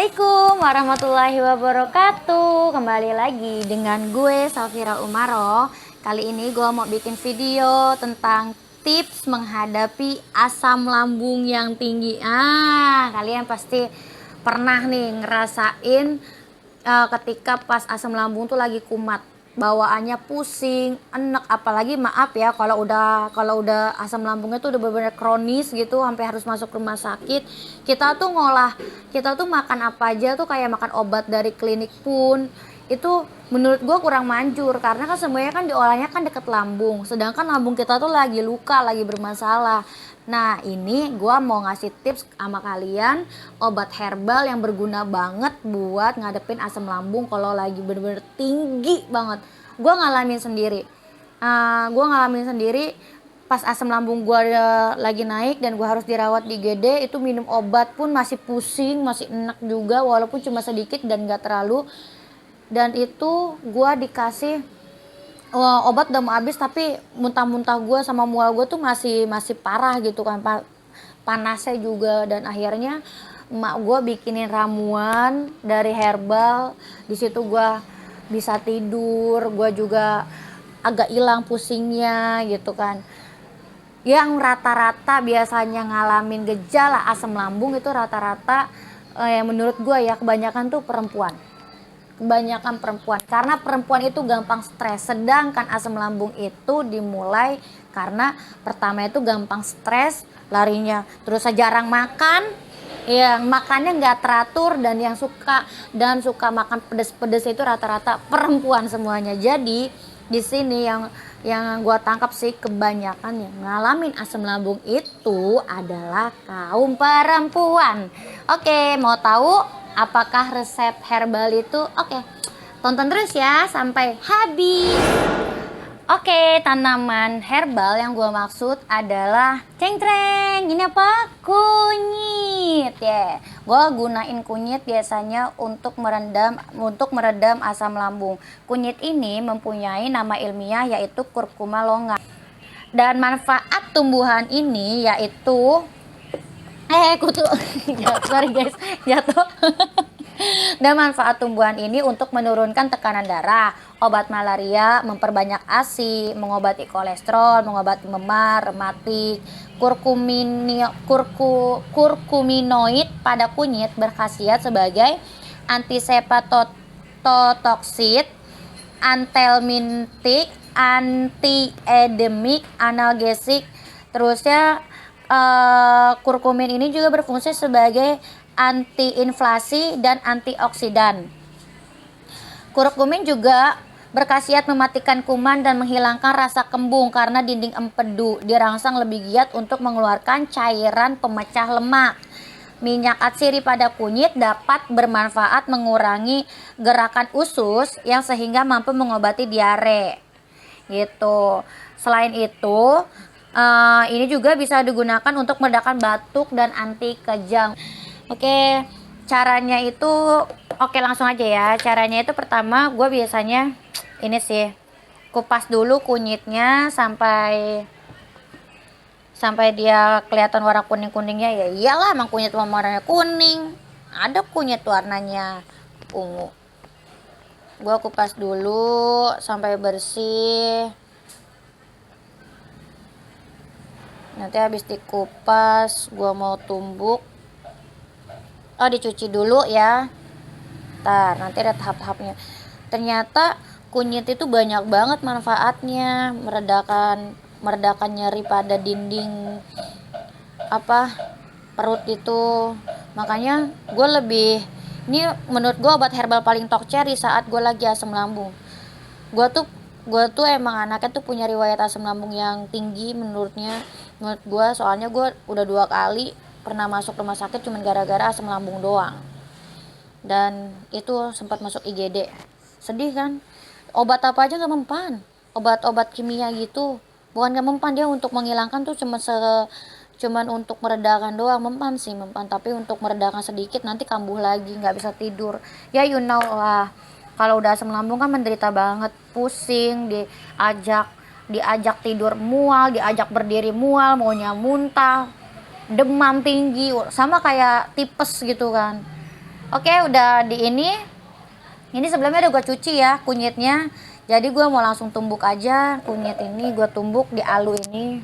Assalamualaikum warahmatullahi wabarakatuh. Kembali lagi dengan gue Safira Umaroh. Kali ini gue mau bikin video tentang tips menghadapi asam lambung yang tinggi. Kalian pasti pernah nih ngerasain ketika pas asam lambung tuh lagi kumat, bawaannya pusing, enek, apalagi maaf ya kalau udah asam lambungnya tuh udah benar-benar kronis gitu sampai harus masuk rumah sakit. Kita tuh makan apa aja tuh kayak makan obat dari klinik pun itu menurut gue kurang manjur, karena kan semuanya kan diolahnya kan deket lambung, sedangkan lambung kita tuh lagi luka, lagi bermasalah. Nah, ini gue mau ngasih tips sama kalian obat herbal yang berguna banget buat ngadepin asam lambung kalau lagi bener-bener tinggi banget. Gue ngalamin sendiri pas asam lambung gue lagi naik dan gue harus dirawat di IGD. Itu minum obat pun masih pusing, masih enak juga walaupun cuma sedikit dan gak terlalu. Dan itu gue dikasih obat udah mau habis, tapi muntah-muntah gue sama mual gue tuh masih parah gitu kan, panasnya juga. Dan akhirnya emak gue bikinin ramuan dari herbal. Di situ gue bisa tidur, gue juga agak hilang pusingnya gitu kan. Yang rata-rata biasanya ngalamin gejala asam lambung itu rata-rata yang menurut gue ya kebanyakan tuh perempuan, karena perempuan itu gampang stres. Sedangkan asam lambung itu dimulai karena pertama itu gampang stres, larinya terus jarang makan, yang makannya nggak teratur, dan yang suka makan pedes-pedes itu rata-rata perempuan semuanya. Jadi di sini yang gue tangkap sih kebanyakan yang ngalamin asam lambung itu adalah kaum perempuan. Oke, mau tahu apakah resep herbal itu? Oke, tonton terus ya sampai habis. Oke, tanaman herbal yang gue maksud adalah cengkreng. Ini apa? Kunyit ya. Gue gunain kunyit biasanya untuk meredam asam lambung. Kunyit ini mempunyai nama ilmiah yaitu Curcuma longa. Dan manfaat tumbuhan ini yaitu sorry guys, jatuh. Dan manfaat tumbuhan ini untuk menurunkan tekanan darah, obat malaria, memperbanyak ASI, mengobati kolesterol, mengobati memar, rematik. Kurkuminoid pada kunyit berkhasiat sebagai antisepatotoksit, antihelmintik, antiedemik, analgesik. Terusnya kurkumin ini juga berfungsi sebagai antiinflasi dan antioksidan. Kurkumin juga berkhasiat mematikan kuman dan menghilangkan rasa kembung karena dinding empedu dirangsang lebih giat untuk mengeluarkan cairan pemecah lemak. Minyak atsiri pada kunyit dapat bermanfaat mengurangi gerakan usus yang sehingga mampu mengobati diare. Gitu. Selain itu, ini juga bisa digunakan untuk meredakan batuk dan anti kejang. Oke, caranya itu langsung aja ya. Caranya itu pertama gue biasanya ini sih, kupas dulu kunyitnya sampai dia kelihatan warna kuning-kuningnya. Ya iyalah, emang kunyit warnanya kuning. Ada kunyit warnanya ungu. Gue kupas dulu sampai bersih. Nanti habis dikupas gue mau tumbuk, dicuci dulu ya. Nanti ada tahap-tahapnya. Ternyata kunyit itu banyak banget manfaatnya, meredakan nyeri pada dinding perut itu. Makanya ini menurut gue obat herbal paling tokcer di saat gue lagi asam lambung. Gue tuh emang anaknya tuh punya riwayat asam lambung yang tinggi menurut gue, soalnya gue udah 2 kali pernah masuk rumah sakit cuman gara-gara asam lambung doang, dan itu sempat masuk IGD. Sedih kan, obat apa aja gak mempan, obat-obat kimia gitu, bukan gak mempan, dia untuk menghilangkan tuh cuman untuk meredakan doang. Mempan, tapi untuk meredakan sedikit nanti kambuh lagi, gak bisa tidur ya, you know lah. Kalau udah asam lambung kan menderita banget, pusing, diajak tidur mual, diajak berdiri mual, maunya muntah, demam tinggi, sama kayak tipes gitu kan. Oke, udah di ini sebelumnya udah gue cuci ya kunyitnya. Jadi gue mau langsung tumbuk aja kunyit ini, gue tumbuk di alu ini.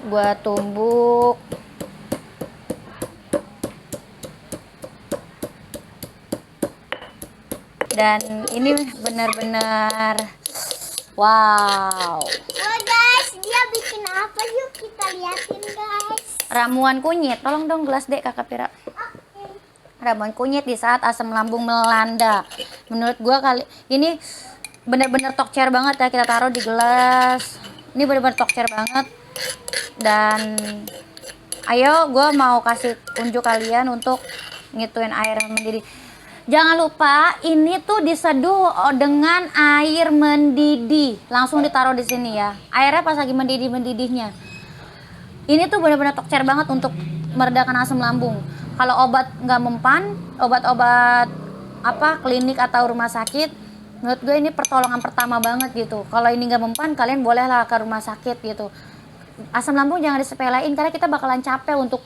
Gue tumbuk. Dan ini benar-benar wow. Oh guys, dia bikin apa? Yuk kita liatin guys. Ramuan kunyit. Tolong dong gelas dek kakak Pira. Ramuan kunyit di saat asam lambung melanda. Menurut gue kali ini benar-benar tokcer banget ya, kita taruh di gelas. Ini benar-benar tokcer banget. Dan ayo gue mau kasih unjuk kalian untuk ngituin air mendidih. Jangan lupa ini tuh diseduh dengan air mendidih. Langsung ditaruh di sini ya. Airnya pas lagi mendidih-mendidihnya. Ini tuh benar-benar tokcer banget untuk meredakan asam lambung. Kalau obat nggak mempan, obat-obat apa klinik atau rumah sakit, menurut gue ini pertolongan pertama banget gitu. Kalau ini nggak mempan, kalian bolehlah ke rumah sakit gitu. Asam lambung jangan disepelein karena kita bakalan capek untuk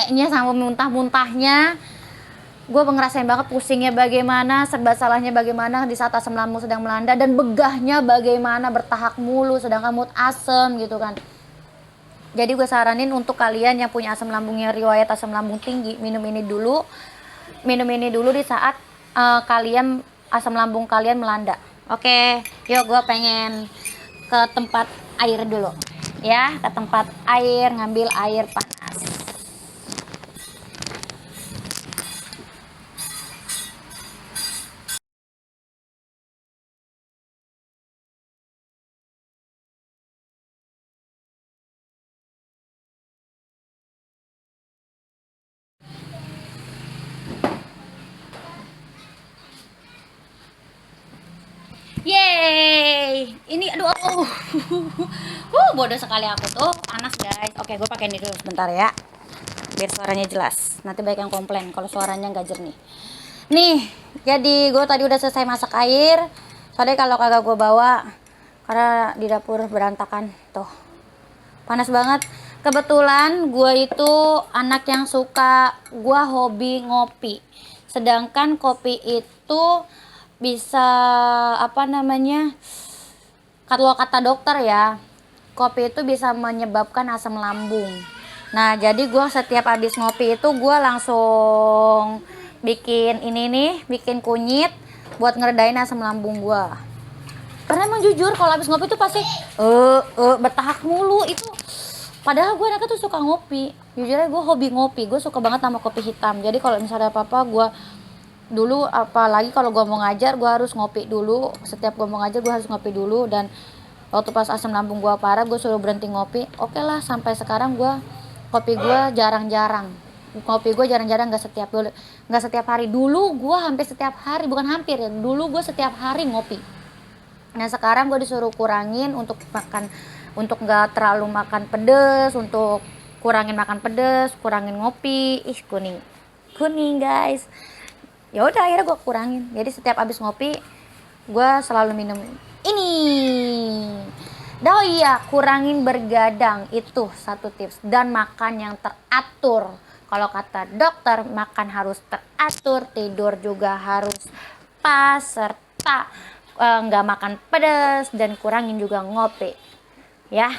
nya sama muntah-muntahnya. Gue ngerasain banget pusingnya bagaimana, serba salahnya bagaimana di saat asam lambung sedang melanda, dan begahnya bagaimana, bertahak mulu sedangkan mood asam gitu kan. Jadi gue saranin untuk kalian yang punya asam lambungnya riwayat asam lambung tinggi, minum ini dulu di saat kalian asam lambung kalian melanda. Oke, yuk gue pengen ke tempat air dulu ya, ke tempat air, ngambil air panas. Yeay, ini aduh, bodoh sekali aku tuh, panas guys. Oke, gue pakai ini dulu sebentar ya, biar suaranya jelas. Nanti banyak yang komplain kalau suaranya nggak jernih. Nih, jadi gue tadi udah selesai masak air. Soalnya kalau kagak gue bawa, karena di dapur berantakan tuh, panas banget. Kebetulan gue itu anak yang suka, gue hobi ngopi. Sedangkan kopi itu bisa apa namanya, kalau kata dokter ya, kopi itu bisa menyebabkan asam lambung. Nah jadi gue setiap habis ngopi itu gue langsung bikin ini nih, bikin kunyit buat ngeredain asam lambung gue. Karena emang jujur kalau habis ngopi itu pasti bertahak mulu itu. Padahal gue anaknya tuh suka ngopi. Jujur aja gue hobi ngopi, gue suka banget sama kopi hitam. Jadi kalau misalnya apa-apa gue dulu, apalagi kalau gue mau ngajar, gue harus ngopi dulu. Setiap gue mau ngajar gue harus ngopi dulu. Dan waktu pas asam lambung gue parah, gue suruh berhenti ngopi. Oke lah, sampai sekarang kopi gue jarang-jarang. Kopi gue jarang-jarang, nggak setiap hari. Dulu gue hampir setiap hari, bukan hampir ya, dulu gue setiap hari ngopi. Nah sekarang gue disuruh kurangin untuk makan, untuk nggak terlalu makan pedes, untuk kurangin makan pedes, kurangin ngopi. Kuning guys. Ya udah akhirnya gue kurangin. Jadi setiap abis ngopi gue selalu minum ini. Oh iya, kurangin bergadang, itu satu tips. Dan makan yang teratur. Kalau kata dokter, makan harus teratur, tidur juga harus pas, serta nggak makan pedas, dan kurangin juga ngopi ya,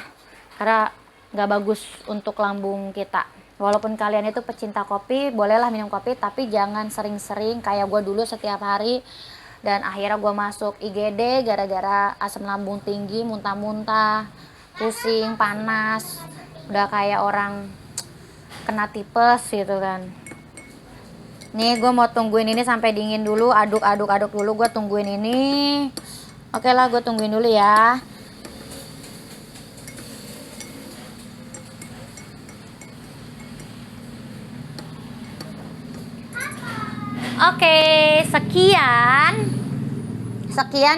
karena nggak bagus untuk lambung kita. Walaupun kalian itu pecinta kopi, bolehlah minum kopi, tapi jangan sering-sering kayak gue dulu setiap hari. Dan akhirnya gue masuk IGD gara-gara asam lambung tinggi, muntah-muntah, pusing, panas, udah kayak orang kena tipes gitu kan. Nih gue mau tungguin ini sampai dingin dulu, aduk dulu, gue tungguin ini. Oke lah, gue tungguin dulu ya. Oke, sekian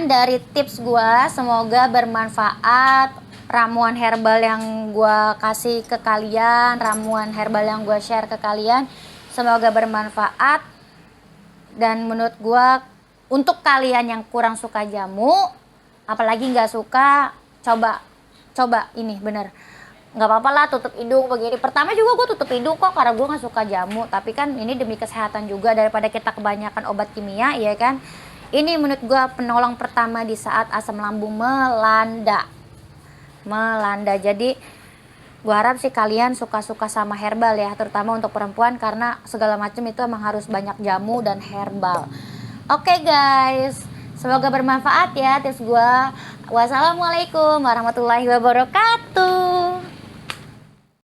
dari tips gue. Semoga bermanfaat. Ramuan herbal yang gue kasih ke kalian, ramuan herbal yang gue share ke kalian, semoga bermanfaat. Dan menurut gue, untuk kalian yang kurang suka jamu, apalagi nggak suka, coba ini bener. nggak apa-apa lah tutup hidung begini. Pertama juga gue tutup hidung kok karena gue nggak suka jamu, tapi kan ini demi kesehatan juga daripada kita kebanyakan obat kimia, ya kan. Ini menurut gue penolong pertama di saat asam lambung melanda. Jadi gue harap sih kalian suka-suka sama herbal ya, terutama untuk perempuan karena segala macam itu emang harus banyak jamu dan herbal. Oke guys, semoga bermanfaat ya tips gue. Wassalamualaikum warahmatullahi wabarakatuh.